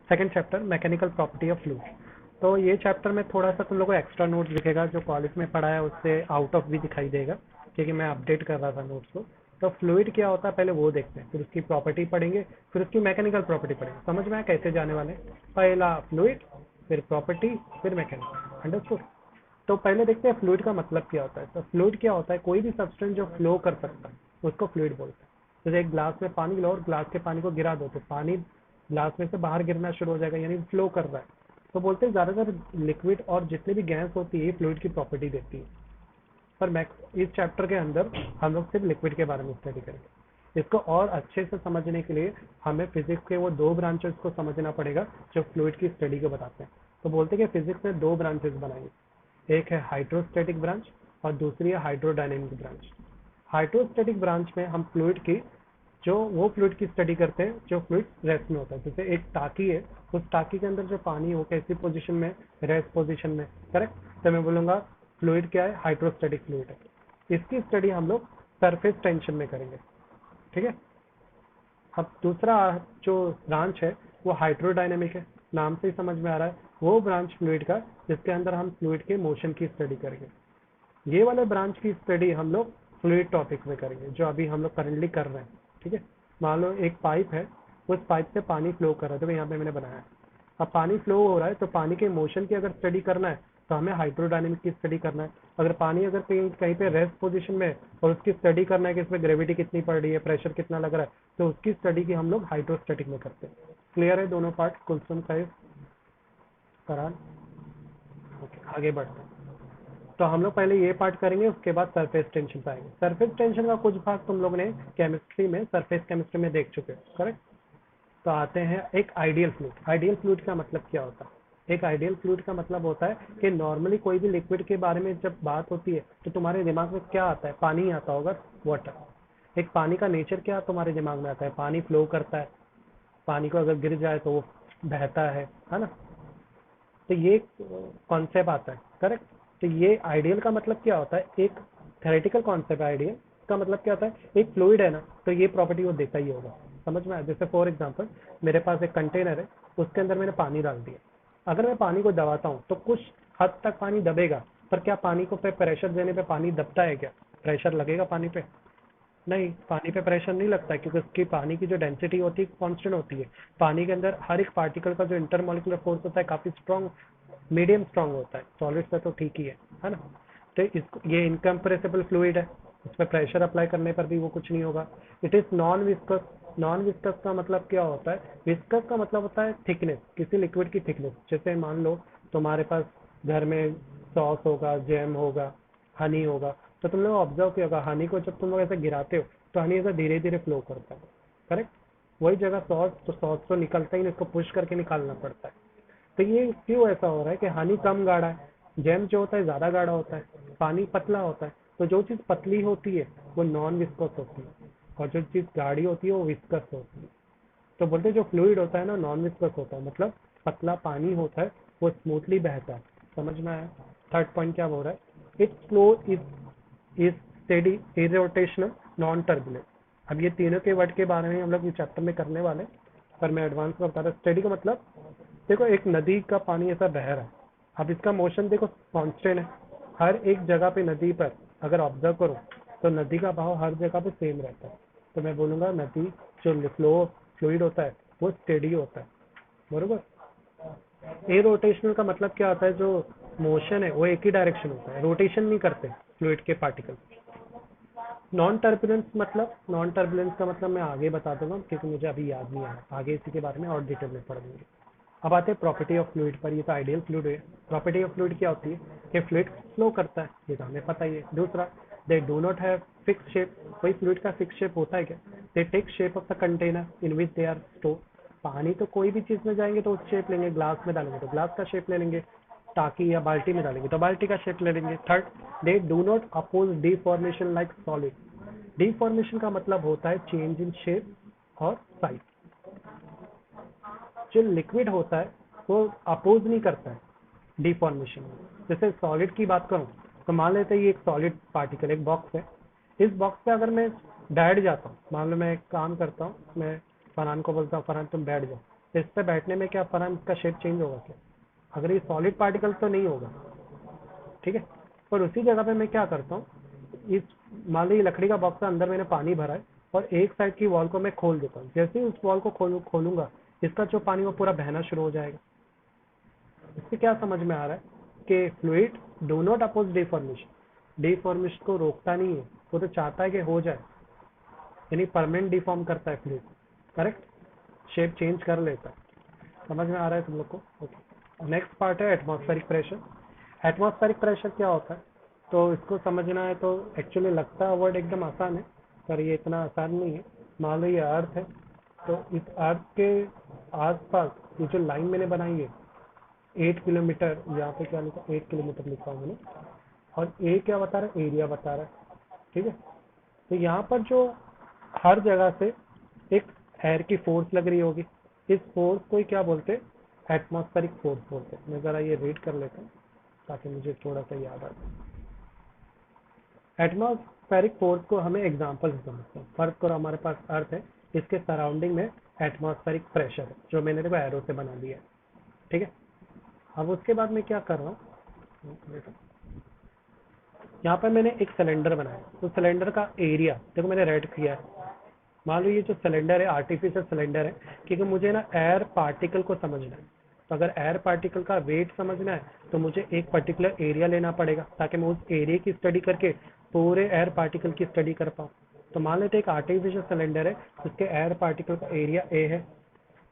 Second chapter mechanical property of fluid. तो ये chapter में थोड़ा सा तुम लोगों को एक्स्ट्रा नोट्स दिखेगा, जो कॉलेज में पढ़ा है उससे आउट ऑफ भी दिखाई देगा, क्योंकि मैं अपडेट कर रहा था नोट्स को। तो फ्लूइड क्या होता है पहले वो देखते हैं, फिर उसकी प्रॉपर्टी पढ़ेंगे, फिर उसकी मैकेनिकल प्रॉपर्टी पढ़ेंगे। समझ में आया कैसे जाने वाले? पहला फ्लूइड, फिर प्रॉपर्टी, फिर मैकेनिकल। अंडरस्टूड? तो पहले देखते हैं फ्लूइड का मतलब क्या होता है। तो फ्लूइड क्या होता है? कोई भी सब्सटेंस जो फ्लो कर सकता है उसको फ्लूइड बोलते हैं। जैसे एक ग्लास में पानी लो और ग्लास के पानी को गिरा दो तो पानी ग्लास में से बाहर गिरना शुरू हो जाएगा, यानी फ्लो कर रहा है। तो बोलते हैं ज्यादातर लिक्विड और जितनी भी गैस होती है फ्लूइड की प्रॉपर्टी देती है। पर मैक्स इस चैप्टर के अंदर हम लोग सिर्फ लिक्विड के बारे में स्टडी करेंगे। इसको और अच्छे से समझने के लिए हमें फिजिक्स के वो दो ब्रांचेस को समझना पड़ेगा जो फ्लूइड की स्टडी को बताते हैं। तो बोलते हैं कि फिजिक्स में दो ब्रांचेस बनाएंगे, एक है हाइड्रोस्टैटिक ब्रांच और दूसरी है हाइड्रोडायनेमिक ब्रांच। हाइड्रोस्टैटिक ब्रांच में हम फ्लूइड की जो वो फ्लूइड की स्टडी करते हैं जो फ्लूइड रेस्ट में होता है। जैसे एक टाकी है, उस टाकी के अंदर जो पानी है वो कैसी पोजीशन में? रेस्ट पोजीशन में। करेक्ट? तो मैं बोलूंगा फ्लूइड क्या है? हाइड्रोस्टैटिक फ्लूइड है। इसकी स्टडी हम लोग सरफेस टेंशन में करेंगे। ठीक है? अब दूसरा जो ब्रांच है वो हाइड्रोडायनेमिक है, नाम से ही समझ में आ रहा है, वो ब्रांच फ्लूइड का जिसके अंदर हम फ्लूइड के मोशन की स्टडी करेंगे। ये वाले ब्रांच की स्टडी हम लोग फ्लूइड टॉपिक में करेंगे, जो अभी हम लोग करंटली कर रहे हैं। ठीक है? मान लो एक पाइप है, उस पाइप से पानी फ्लो कर रहा है, तो यहाँ पे मैंने बनाया है। अब पानी फ्लो हो रहा है तो पानी के मोशन की अगर स्टडी करना है तो हमें हाइड्रोडायनेमिक की स्टडी करना है। अगर पानी अगर कहीं कहीं पे रेस्ट पोजीशन में है और उसकी स्टडी करना है कि इसमें ग्रेविटी कितनी पड़ रही है, प्रेशर कितना लग रहा है, तो उसकी स्टडी की हम लोग हाइड्रोस्टैटिक में करते हैं। क्लियर है दोनों पार्ट? कुलसुम साहिब, फरहान? ओके, आगे बढ़ते हैं। तो हम लोग पहले ये पार्ट करेंगे, उसके बाद सरफेस टेंशन पे आएंगे। सरफेस टेंशन का कुछ भाग तुम लोग ने केमिस्ट्री में, सरफेस केमिस्ट्री में देख चुके हो। करेक्ट? तो आते हैं एक आइडियल फ्लूइड। आइडियल फ्लूइड का मतलब क्या होता है? एक आइडियल फ्लूइड का मतलब होता है कि नॉर्मली कोई भी लिक्विड के बारे में जब बात होती है तो तुम्हारे दिमाग में क्या आता है? पानी आता होगा, वाटर। एक पानी का नेचर क्या तुम्हारे दिमाग में आता है? पानी फ्लो करता है, पानी को अगर गिर जाए तो वो बहता है ना? तो ये कॉन्सेप्ट आता है। करेक्ट? तो ये आइडियल का मतलब क्या होता है? एक थेरेटिकल कॉन्सेप्ट है आइडियल का मतलब क्या होता है? एक फ्लूइड है ना, तो ये प्रॉपर्टी वो देता ही होगा। समझ में आया? जैसे फॉर एग्जांपल मेरे पास एक कंटेनर है, उसके अंदर मैंने पानी डाल दिया। अगर मैं पानी को दबाता हूँ तो कुछ हद तक पानी दबेगा, पर क्या पानी को पे प्रेशर देने पे पानी दबता है क्या? प्रेशर लगेगा पानी पे? नहीं, पानी पे प्रेशर नहीं लगता है, क्योंकि उसकी पानी की जो डेंसिटी होती है कांस्टेंट होती है। पानी के अंदर हर एक पार्टिकल का जो इंटरमोलिकुलर फोर्स होता है काफी स्ट्रॉन्ग, मीडियम स्ट्रॉन्ग होता है। सॉलिड से तो ठीक ही है ना? तो इसको ये इनकम्प्रेसिबल फ्लूइड है, इसमें प्रेशर अप्लाई करने पर भी वो कुछ नहीं होगा। It is non viscous. Non viscous का मतलब क्या होता है? विस्कस का मतलब होता है थिकनेस, किसी लिक्विड की थिकनेस। जैसे मान लो तुम्हारे पास घर में सॉस होगा, जैम होगा, हनी होगा, तो तुम लोग ऑब्जर्व किया होगा हनी को जब तुम लोग ऐसे गिराते हो तो हनी ऐसा धीरे धीरे फ्लो करता है। करेक्ट? वही जगह सॉस, तो सॉस तो निकलता ही नहीं, इसको पुश करके निकालना पड़ता है। तो ये क्यों ऐसा हो रहा है कि हनी कम गाढ़ा है, जैम जो होता है ज्यादा गाढ़ा होता है, पानी पतला होता है। तो जो चीज पतली होती है वो नॉन विस्कस होती है, और जो चीज गाढ़ी होती है वो विस्कस होती है। तो बोलते हैं जो फ्लूइड होता है ना नॉन विस्कस होता है, मतलब पतला पानी होता है, वो स्मूथली बहता है। समझ में आया? थर्ड पॉइंट क्या बोल रहा है? It's flow is steady, irrotational, non turbulent. अब ये तीनों के वर्ड के बारे में हम लोग इस चैप्टर में करने वाले हैं, पर मैं एडवांस में बता रहा हूँ। स्टेडी का मतलब देखो एक नदी का पानी ऐसा बह रहा है, अब इसका मोशन देखो कांस्टेंट है। हर एक जगह पे नदी पर अगर ऑब्जर्व करो तो नदी का बहाव हर जगह पे सेम रहता है। तो मैं बोलूंगा नदी जो फ्लो फ्लूइड होता है वो स्टेडी होता है। बरोबर? ए रोटेशनल का मतलब क्या होता है? जो मोशन है वो एक ही डायरेक्शन होता है, रोटेशन नहीं करते फ्लूइड के पार्टिकल। नॉन टर्बुलेंस मतलब, नॉन टर्बुलेंस का मतलब मैं आगे बता दूंगा, क्योंकि मुझे अभी याद नहीं आया, आगे इसी के बारे में और डिटेल में पढ़ लेंगे। अब आते हैं प्रॉपर्टी ऑफ फ्लूइड पर। ये तो आइडियल फ्लूइड है। प्रॉपर्टी ऑफ फ्लूइड क्या होती है? कि फ्लूइड फ्लो करता है, ये तो हमें पता ही है। दूसरा, they do not have fix shape. कोई फ्लूइड का फिक्स शेप होता है क्या? They take shape of the container in which they are store. पानी तो कोई भी चीज में जाएंगे तो उस शेप लेंगे, ग्लास में डालेंगे तो ग्लास का शेप ले लेंगे, टाकी या बाल्टी में डालेंगे तो बाल्टी का शेप ले लेंगे। Third, they do not oppose deformation like solid. Deformation का मतलब होता है चेंज इन शेप और साइज। जो लिक्विड होता है वो अपोज नहीं करता है डिफॉर्मेशन में। जैसे सॉलिड की बात करूं तो मान लेते हैं ये एक सॉलिड पार्टिकल, एक बॉक्स है। इस बॉक्स पे अगर मैं बैठ जाता हूँ, मान लो मैं एक काम करता हूँ, मैं फरहान को बोलता हूँ फरहान तुम बैठ जाओ, इस पे बैठने में क्या फर्क, इसका शेप चेंज होगा क्या? अगर ये सॉलिड पार्टिकल तो नहीं होगा, ठीक है। पर उसी जगह पे मैं क्या करता हूँ, इस मान लो ये लकड़ी का बॉक्स है, अंदर मैंने पानी भरा है और एक साइड की वॉल को मैं खोल देता हूँ। जैसे ही उस वॉल को खोलूंगा, इसका जो पानी वो पूरा बहना शुरू हो जाएगा। इससे क्या समझ में आ रहा है कि fluid do not oppose deformation, deformation को रोकता नहीं है, वो तो चाहता है कि हो जाए, यानी परमानेंट डिफॉर्म करता है फ्लूइड, करेक्ट, शेप चेंज कर लेता है। समझ में आ रहा है तुम लोग को? ओके। नेक्स्ट पार्ट है एटमॉस्फेरिक प्रेशर। एटमॉस्फेरिक प्रेशर क्या होता है, तो इसको समझना है तो एक्चुअली लगता है वर्ड एकदम आसान है, पर ये इतना आसान नहीं है। मान लो ये अर्थ है, तो इस अर्थ के आसपास ये जो लाइन मैंने बनाई है 8 किलोमीटर, यहाँ पे क्या लिखा, 8 किलोमीटर लिखा है मैंने, और ए क्या बता रहा है, एरिया बता रहा है, ठीक है। तो यहाँ पर जो हर जगह से एक एयर की फोर्स लग रही होगी, इस फोर्स को ही क्या बोलते हैं, एटमॉस्फेरिक फोर्स बोलते हैं। मैं जरा ये रीड कर लेता हूँ ताकि मुझे थोड़ा सा याद आ जाए। एटमॉस्फेरिक फोर्स को हमें एग्जांपल से समझते हैं। फर्स्ट करो, हमारे पास अर्थ है, इसके सराउंडिंग में एटमॉस्फेरिक प्रेशर है, जो मैंने देखो एरो से बना दिया है, ठीक है। अब उसके बाद मैं क्या कर रहा हूँ, यहाँ पर मैंने एक सिलेंडर बनाया, तो सिलेंडर का एरिया देखो मैंने रेड किया है। मान लो ये जो सिलेंडर है आर्टिफिशियल सिलेंडर है, क्योंकि मुझे ना एयर पार्टिकल को समझना है। तो अगर एयर पार्टिकल का वेट समझना है तो मुझे एक पर्टिकुलर एरिया लेना पड़ेगा, ताकि मैं उस एरिया की स्टडी करके पूरे एयर पार्टिकल की स्टडी कर पाऊँ। तो मान लेते एक आर्टिफिशियल सिलेंडर है, जिसके एयर पार्टिकल का एरिया ए है,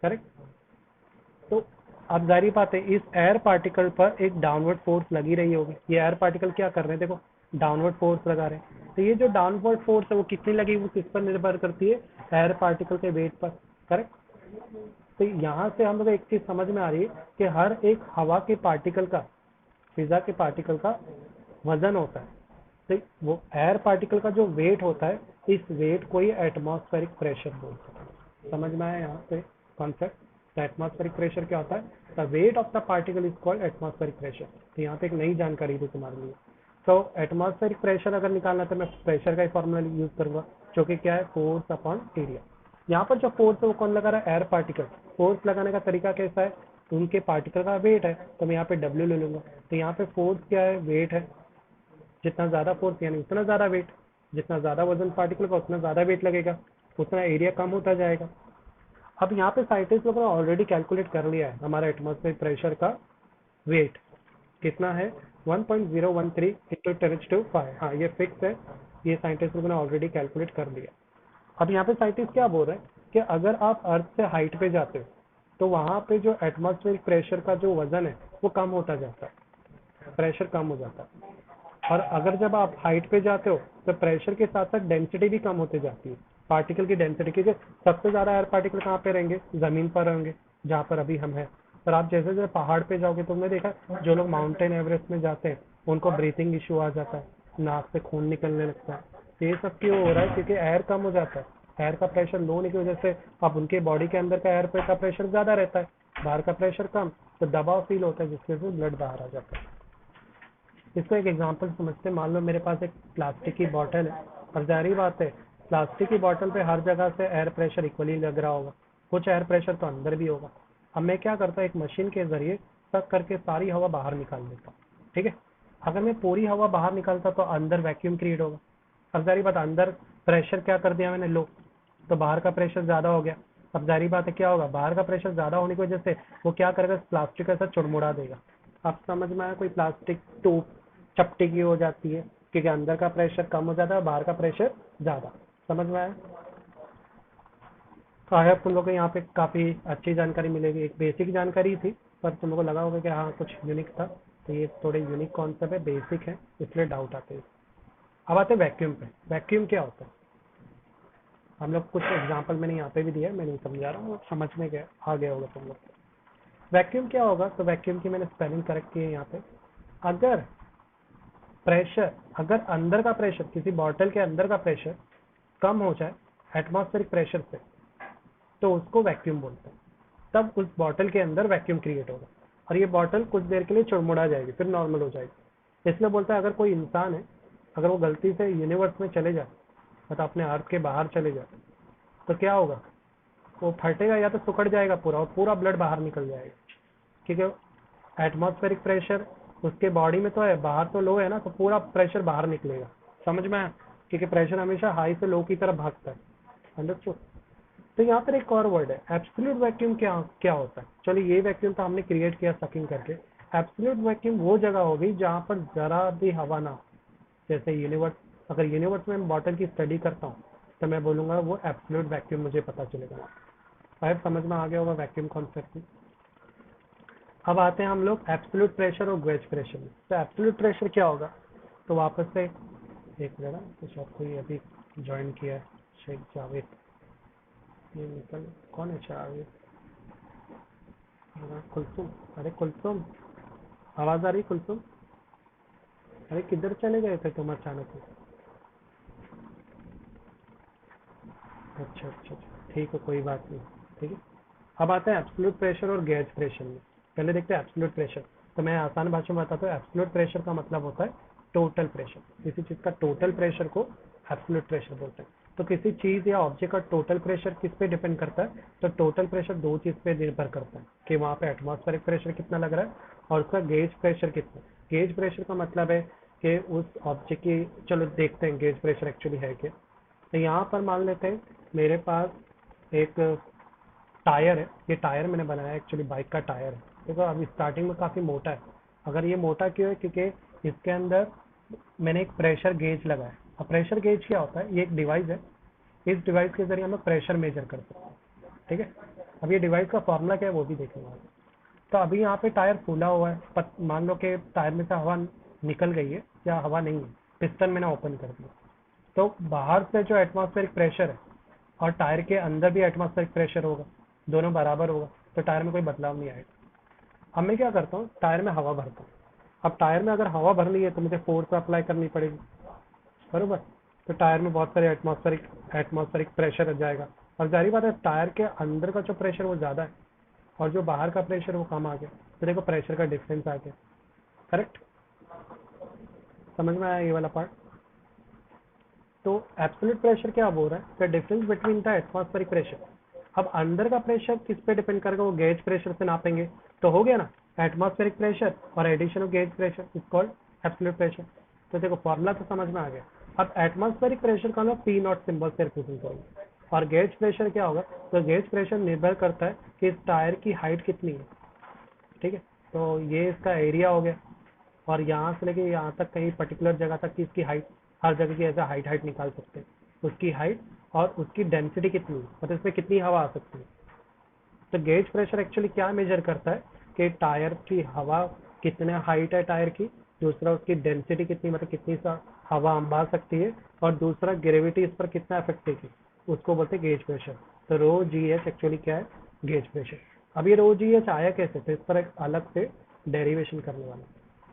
करेक्ट। तो अब जारी बात है, इस एयर पार्टिकल पर एक डाउनवर्ड फोर्स लगी रही होगी। ये एयर पार्टिकल क्या कर रहे हैं, देखो डाउनवर्ड फोर्स लगा रहे हैं। तो ये जो डाउनवर्ड फोर्स है वो कितनी लगी, वो किस पर निर्भर करती है, एयर पार्टिकल के वेट पर, करेक्ट। तो यहाँ से हम लोग एक चीज समझ में आ रही है कि हर एक हवा के पार्टिकल का, फिजा के पार्टिकल का वजन होता है। तो वो एयर पार्टिकल का जो वेट होता है, इस वेट को ही एटमॉस्फेरिक प्रेशर बोलते हैं। समझ में आया यहाँ पे कॉन्सेप्ट। एटमॉस्फेरिक प्रेशर क्या होता है, the weight of the particle is called atmospheric pressure. तो यहाँ पे एक नई जानकारी थी तुम्हारे लिए। तो एटमॉस्फेरिक प्रेशर अगर निकालना तो मैं प्रेशर का ही फॉर्मूला यूज करूंगा, जो कि क्या है, फोर्स अपॉन एरिया। यहाँ पर जो फोर्स है वो कौन लगा रहा है, एयर पार्टिकल। फोर्स लगाने का तरीका कैसा है, उनके पार्टिकल का वेट है, तो मैं यहाँ पे डब्ल्यू ले लूंगा। तो यहाँ पे फोर्स क्या है, वेट है, जितना ज्यादा फोर्स यानी उतना ज्यादा वेट, जितना ज्यादा वजन पार्टिकल का उतना ज्यादा वेट लगेगा, उतना एरिया कम होता जाएगा। अब यहाँ पे साइंटिस्ट लोगों ने ऑलरेडी कैलकुलेट कर लिया है हमारा एटमॉस्फेरिक प्रेशर का वेट कितना है, 1.013 इंटू 10⁵। हाँ ये फिक्स है, ये साइंटिस्ट लोगों ने ऑलरेडी कैलकुलेट कर लिया। अब यहाँ पे साइंटिस्ट क्या बोल रहे हैं कि अगर आप अर्थ से हाइट पे जाते हो तो वहां पे जो एटमॉस्फेरिक प्रेशर का जो वजन है वो कम होता जाता है, प्रेशर कम हो जाता है। और अगर जब आप हाइट पे जाते हो तो प्रेशर के साथ साथ डेंसिटी भी कम होती जाती है, पार्टिकल की डेंसिटी। क्योंकि सबसे ज्यादा एयर पार्टिकल कहाँ पे रहेंगे, जमीन पर रहेंगे, जहाँ पर अभी हम हैं। पर आप जैसे जैसे पहाड़ पे जाओगे, तुमने देखा जो लोग माउंटेन एवरेस्ट में जाते हैं उनको ब्रीथिंग इशू आ जाता है, नाक से खून निकलने लगता है। तो ये सब क्यों हो रहा है, क्योंकि एयर कम हो जाता है। एयर का प्रेशर लो होने की वजह से अब उनके बॉडी के अंदर का एयर का प्रेशर ज्यादा रहता है, बाहर का प्रेशर कम, तो दबाव फील होता है, जिसकी वजह से ब्लड बाहर आ जाता है। इसको एक एग्जांपल समझते हैं। मान लो मेरे पास एक प्लास्टिक की बॉटल है, और जारी बात है प्लास्टिक की बॉटल पे हर जगह से एयर प्रेशर इक्वली लग रहा होगा, कुछ एयर प्रेशर तो अंदर भी होगा। अब मैं क्या करता हूँ, एक मशीन के जरिए सक करके सारी हवा बाहर निकाल देता हूँ, ठीक है। अगर मैं पूरी हवा बाहर निकालता तो अंदर वैक्यूम क्रिएट होगा। अब जारी बात, अंदर प्रेशर क्या कर दिया मैंने, लो, तो बाहर का प्रेशर ज्यादा हो गया। अब जारी बात है क्या होगा, बाहर का प्रेशर ज्यादा होने की वजह से वो क्या करेगा, प्लास्टिक का साथ चुड़मुड़ा देगा। अब समझ में आया, कोई प्लास्टिक टूब चपटी की हो जाती है क्योंकि अंदर का प्रेशर कम हो जाता है, बाहर का प्रेशर ज्यादा। समझ में आया? तो आई होप तुम लोग को यहाँ पे काफी अच्छी जानकारी मिलेगी। एक बेसिक जानकारी थी, पर तुम लोग को लगा होगा कि हाँ कुछ यूनिक था। तो ये थोड़े यूनिक कॉन्सेप्ट है, बेसिक है, इसलिए डाउट आते हैं। अब आते हैं वैक्यूम पे। वैक्यूम क्या होता है, हम लोग कुछ एग्जांपल मैंने यहाँ पे भी दिया है, मैं नहीं समझा रहा हूँ, समझ में गया आ गया होगा तुम लोग। वैक्यूम क्या होगा, तो वैक्यूम की मैंने स्पेलिंग करेक्ट की है यहाँ पे। अगर प्रेशर, अगर अंदर का प्रेशर, किसी बॉटल के अंदर का प्रेशर कम हो जाए एटमॉस्फेरिक प्रेशर से, तो उसको वैक्यूम बोलते हैं। तब उस बॉटल के अंदर वैक्यूम क्रिएट होगा और ये बॉटल कुछ देर के लिए चुड़मुड़ा जाएगी, फिर नॉर्मल हो जाएगी। इसलिए बोलता है अगर कोई इंसान है, अगर वो गलती से यूनिवर्स में चले जाए, मतलब अपने अर्थ के बाहर चले जाए, तो क्या होगा, वो फटेगा या तो सिकुड़ जाएगा पूरा, और पूरा ब्लड बाहर निकल जाएगा, क्योंकि एटमॉस्फेरिक प्रेशर उसके बॉडी में तो है, बाहर तो लो है ना, तो पूरा प्रेशर बाहर निकलेगा। समझ में आया? क्योंकि प्रेशर हमेशा हाई से लो की तरफ भागता है। अंडरस्टूड? तो यहाँ पर एक और वर्ड है एब्सोल्यूट वैक्यूम। क्या क्या होता है? चलिए, ये वैक्यूम तो हमने क्रिएट किया सकिंग करके। एब्सोल्यूट वैक्यूम वो जगह होगी जहाँ पर जरा भी हवा ना हो। जैसे यूनिवर्स, अगर यूनिवर्स में बॉटल की स्टडी करता हूँ तो मैं बोलूंगा वो एब्सोल्यूट वैक्यूम मुझे पता चलेगा। शायद समझ में आ गया होगा वैक्यूम कॉन्सेप्ट में। अब आते हैं हम लोग एब्सोल्यूट प्रेशर और गेज प्रेशर में। तो एब्सोल्यूट प्रेशर क्या होगा? तो वापस से एक मिनट, तो शायद कोई अभी ज्वाइन किया है, शेख जावेद। ये निकल, कौन है जावेद? कुलसुम। अरे कुलसुम, आवाज आ रही कुलसुम? अरे किधर चले गए थे तुम अचानक? अच्छा अच्छा अच्छा, ठीक है, कोई बात नहीं। ठीक है, अब आते हैं एब्सोल्यूट प्रेशर और गेज प्रेशर में। पहले देखते हैं एब्सोल्यूट प्रेशर। तो मैं आसान भाषा में बताता हूँ, एब्सोल्यूट प्रेशर का मतलब होता है टोटल प्रेशर। किसी चीज़ का टोटल प्रेशर को एब्सोल्यूट प्रेशर बोलते हैं। तो किसी चीज़ या ऑब्जेक्ट का टोटल प्रेशर किस पे डिपेंड करता है? तो टोटल प्रेशर दो चीज़ पे निर्भर करता है, कि वहाँ पे एटमॉस्फेरिक प्रेशर कितना लग रहा है और उसका गेज प्रेशर कितना। गेज प्रेशर का मतलब है कि उस ऑब्जेक्ट की, चलो देखते हैं गेज प्रेशर एक्चुअली है क्या। तो यहाँ पर मान लेते हैं मेरे पास एक टायर है। ये टायर मैंने बनाया एक्चुअली बाइक का टायर है। देखो अभी स्टार्टिंग में काफ़ी मोटा है। अगर ये मोटा क्यों है? क्योंकि इसके अंदर मैंने एक प्रेशर गेज लगाया। अब प्रेशर गेज क्या होता है? ये एक डिवाइस है। इस डिवाइस के जरिए हम लोग प्रेशर मेजर कर सकते हैं। ठीक है, अब ये डिवाइस का फॉर्मूला क्या है वो भी देखेंगे। तो अभी यहाँ पे टायर फूला हुआ है, मान लो कि टायर में से हवा निकल गई है या हवा नहीं है, पिस्टन मैंने ओपन कर दिया। तो बाहर से जो एटमॉस्फेरिक प्रेशर है और टायर के अंदर भी एटमॉस्फेरिक प्रेशर होगा, दोनों बराबर होगा, तो टायर में कोई बदलाव नहीं आएगा। अब मैं क्या करता हूँ, टायर में हवा भरता हूँ। अब टायर में अगर हवा भरनी है तो मुझे फोर्स अप्लाई करनी पड़ेगी, बरोबर। तो टायर में बहुत सारे एटमॉस्फेरिक प्रेशर आ जाएगा, और जाहिर बात है टायर के अंदर का जो प्रेशर वो ज़्यादा है और जो बाहर का प्रेशर वो कम आ गया। तो देखो प्रेशर का डिफरेंस आ गया। करेक्ट? समझ में आया ये वाला पार्ट? तो एब्सोल्यूट प्रेशर क्या बोल रहा है? The difference between the atmospheric pressure. अब अंदर का प्रेशर किस पे डिपेंड करेगा? वो गेज प्रेशर से नापेंगे। तो हो गया ना, एटमॉस्फेरिक प्रेशर और addition of gauge pressure is called absolute pressure. तो देखो फॉर्मूला तो समझ में आ गया। अब एटमॉस्फेरिक प्रेशर का हम लोग पी नॉट सिंबल से रिप्रेजेंट करेंगे। और गेज प्रेशर क्या होगा? तो गेज प्रेशर निर्भर करता है कि इस टायर की हाइट कितनी है। ठीक है, तो ये इसका एरिया हो गया, और यहाँ से लेके यहाँ तक कहीं पर्टिकुलर जगह तक की इसकी हाइट, हर जगह की ऐसा हाइट निकाल सकते हैं। उसकी हाइट और उसकी डेंसिटी कितनी है, मतलब इसमें कितनी हवा आ सकती है। तो गेज प्रेशर एक्चुअली क्या मेजर करता है कि टायर की हवा कितना हाइट है टायर की, दूसरा उसकी डेंसिटी कितनी, मतलब कितनी सा हवा अंबा सकती है, और दूसरा ग्रेविटी इस पर कितना इफेक्ट देगी, उसको बोलते हैं गेज प्रेशर। तो रो जी एच एक्चुअली क्या है? Gauge pressure. अब ये रो जी एच आया कैसे? तो इस पर एक अलग से डेरिवेशन करने वाला।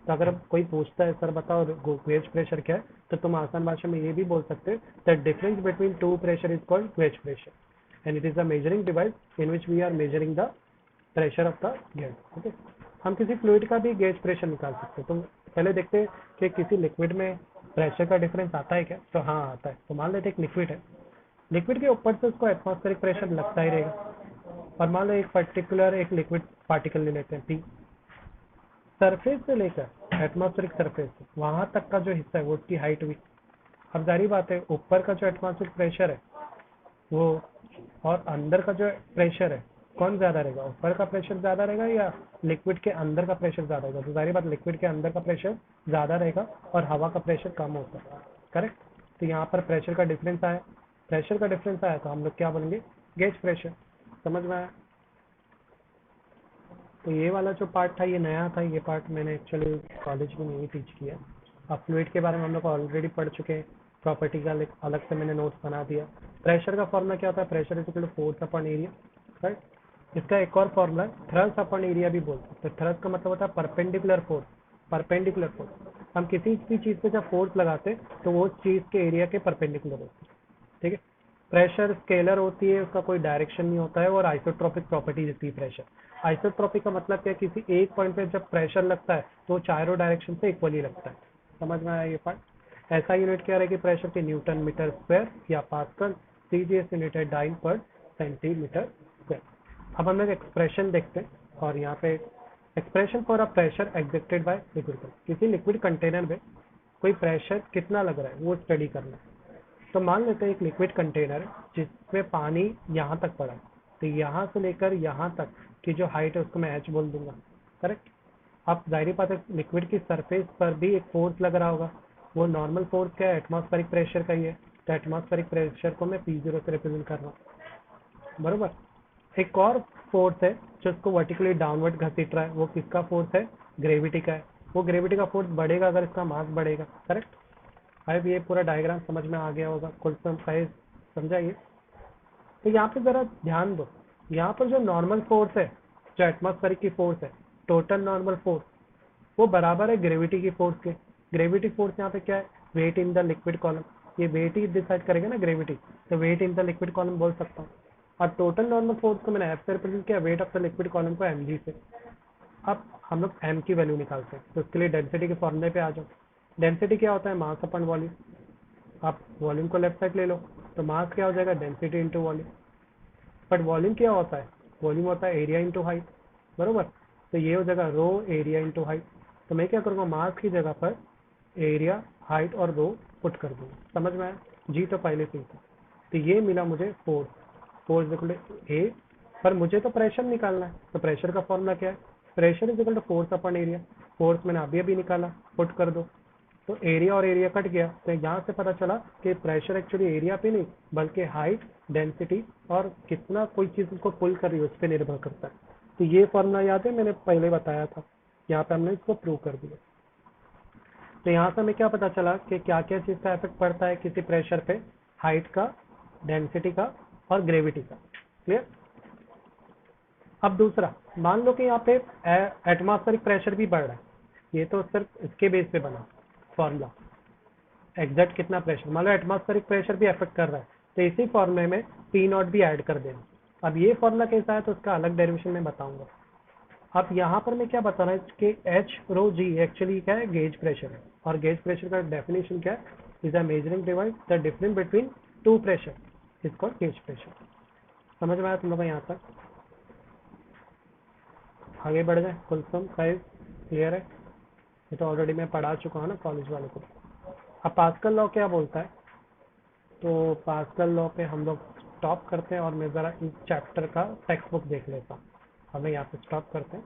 तो अगर कोई पूछता है सर बताओ गेज प्रेशर क्या है, तो तुम आसान भाषा में ये भी बोल सकते हैं that difference between two pressure is called gauge pressure, and it is a measuring device in which we are measuring the pressure of the gauge. Okay, हम किसी फ्लूइड का भी गेज प्रेशर निकाल सकते हैं। तो पहले देखते हैं कि किसी लिक्विड में प्रेशर का डिफरेंस आता है क्या? तो हाँ आता है। तो मान लेते एक लिक्विड है, लिक्विड के ऊपर से उसको एटमॉस्फेरिक प्रेशर लगता ही रहेगा। और मान लो एक पर्टिकुलर एक लिक्विड पार्टिकल ले लेते हैं पी, सरफेस से लेकर एटमॉस्फेरिक सरफेस वहां तक का जो हिस्सा है वो उसकी हाइट हुई। अब जारी बात है ऊपर का जो एटमॉस्फेरिक प्रेशर है वो और अंदर का जो प्रेशर है कौन ज्यादा रहेगा? ऊपर का प्रेशर ज्यादा रहेगा या लिक्विड के अंदर का प्रेशर ज्यादा रहेगा? तो जारी बात लिक्विड के अंदर का प्रेशर ज्यादा रहेगा और हवा का प्रेशर कम होता है। करेक्ट? तो यहाँ पर प्रेशर का डिफरेंस आया, प्रेशर का डिफरेंस आया तो हम लोग क्या बोलेंगे? Gauge pressure. समझ में आया? तो ये वाला जो पार्ट था ये नया था, ये पार्ट मैंने एक्चुअली कॉलेज में नहीं टीच किया। अब फ्लूइड के बारे में हम लोग ऑलरेडी पढ़ चुके हैं, प्रॉपर्टी का अलग से मैंने नोट्स बना दिया। प्रेशर का फॉर्मूला क्या होता है? Pressure is equal to force upon area. Right? इसका एक और फॉर्मूला है थ्रस्ट अपॉन एरिया भी बोलते हैं। तो थ्रस्ट का मतलब होता है परपेंडिकुलर फोर्स। परपेंडिकुलर फोर्स, हम किसी भी चीज़ पे जब फोर्स लगाते हैं तो वो चीज़ के एरिया के परपेंडिकुलर होती है। ठीक है, प्रेशर स्केलर होती है, उसका कोई डायरेक्शन नहीं होता है, और आइसोट्रोपिक प्रॉपर्टी देती है प्रेशर। आइसोट्रोपिक का मतलब क्या है? किसी एक पॉइंट पे जब प्रेशर लगता है तो चारों डायरेक्शन से इक्वली लगता है। समझ में आया ये पार्ट? ऐसा यूनिट क्या रहेगी प्रेशर की? न्यूटन मीटर स्क्वायर या पास्कल। सीजीएस यूनिट है डाइन पर सेंटीमीटर अब हम लोग एक्सप्रेशन देखते हैं और यहाँ पे expression for a pressure exerted by liquid, किसी लिक्विड कंटेनर में कोई प्रेशर कितना लग रहा है वो स्टडी करना है। तो मान लेते हैं एक लिक्विड कंटेनर जिसमें पानी यहाँ तक पड़ा है, तो यहाँ से लेकर यहाँ तक की जो हाइट है उसको मैं एच बोल दूंगा, करेक्ट। अब जाहिर बात है लिक्विड की सरफेस पर भी एक फोर्स लग रहा होगा, वो नॉर्मल फोर्स क्या है, एटमॉस्फेरिक प्रेशर का ही है। तो एटमॉस्फेरिक प्रेशर को मैं P0 से रिप्रेजेंट कर रहा हूँ, बरोबर। एक और फोर्स है जो इसको वर्टिकली डाउनवर्ड घसीट रहा है, वो किसका फोर्स है, ग्रेविटी का है। वो ग्रेविटी का फोर्स बढ़ेगा अगर इसका मास बढ़ेगा, करेक्ट। अब ये पूरा डायग्राम समझ में आ गया होगा, कुल समझाइए। तो यहाँ पे जरा ध्यान दो, यहाँ पर जो नॉर्मल फोर्स है, जो एटमॉस्फेरिक की फोर्स है, टोटल नॉर्मल फोर्स, वो बराबर है ग्रेविटी की फोर्स के। ग्रेविटी फोर्स यहाँ पे क्या है, weight in the liquid column, ये वेट ही डिसाइड करेगा ना ग्रेविटी, तो weight in the liquid column बोल सकता हूँ। और टोटल नॉर्मल फोर्स को मैंने एफ से रिप्रेजेंट किया, weight of the liquid column को एम जी से। अब हम लोग एम की वैल्यू निकालते हैं, तो उसके लिए डेंसिटी के फॉर्मूले पे आ जाओ। डेंसिटी क्या होता है, मास अपन वॉल्यूम। आप वॉल्यूम को लेफ्ट साइड ले लो, तो मास क्या हो जाएगा, density into volume. But volume क्या होता है, वॉल्यूम होता है एरिया इंटू हाइट, बरोबर। तो ये हो जाएगा रो एरिया इंटू हाइट। तो मैं क्या करूँगा, मास की जगह पर एरिया, हाइट और रो पुट कर दूंगा, समझ में आया। जी तो पहले से ही था। तो ये मिला मुझे फोर्स, फोर्स इक्वल टू ए, पर मुझे तो प्रेशर निकालना है, तो प्रेशर का फॉर्मूला क्या है, pressure is equal to force upon area. Force मैंने अभी निकाला, पुट कर दो, तो एरिया और एरिया कट गया। तो यहाँ से पता चला कि प्रेशर एक्चुअली एरिया पे नहीं बल्कि हाइट, डेंसिटी और कितना कोई चीज़ उसको पुल कर रही है उस पर निर्भर करता है। तो ये फॉर्मूला याद है, मैंने पहले बताया था, यहाँ पे हमने इसको प्रूव कर दिया। तो यहाँ से हमें क्या पता चला कि क्या क्या चीज़ का इफेक्ट पड़ता है किसी प्रेशर पे, हाइट का, डेंसिटी का और ग्रेविटी का। क्लियर। अब दूसरा, मान लो कि यहाँ पे एटमॉस्फेरिक प्रेशर भी बढ़ रहा है, ये तो सिर्फ इसके बेस पे बना फॉर्मूला, एग्जैक्ट कितना प्रेशर, मान लो एटमॉस्फेरिक प्रेशर भी अफेक्ट कर रहा है, तो इसी फॉर्मूले में पी नॉट भी ऐड कर देना। अब ये फॉर्मूला कैसा है तो उसका अलग डेरिवेशन में बताऊंगा। अब यहाँ पर मैं क्या बता रहा हूँ कि एच रो जी एक्चुअली क्या है, गेज प्रेशर है। और गेज प्रेशर का डेफिनेशन क्या है, is a measuring device the difference between two pressure is called gauge pressure. समझ में आया तुम लोग यहाँ तक, आगे बढ़ जाए। कुल सम साइज क्लियर है, ये तो ऑलरेडी मैं पढ़ा चुका हूँ ना कॉलेज वाले को। अब पास्कल लॉ क्या बोलता है, तो पास्कल लॉ पे हम लोग स्टॉप करते हैं और मैं ज़रा इस चैप्टर का टेक्स्ट बुक देख लेता हूँ। हमें यहाँ पे स्टॉप करते हैं,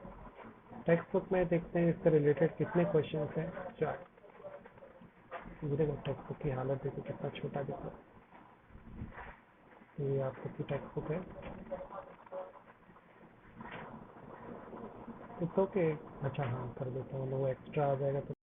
टेक्स्ट बुक में देखते हैं इससे रिलेटेड कितने क्वेश्चन हैं। चार। देखो टेक्स्ट बुक की हालत देखो कितना छोटा दिख रहा है, ये आपको की टेक्स्ट बुक है। इट्स ओके, अच्छा हाँ कर देता हूँ, वो एक्स्ट्रा आ जाएगा तो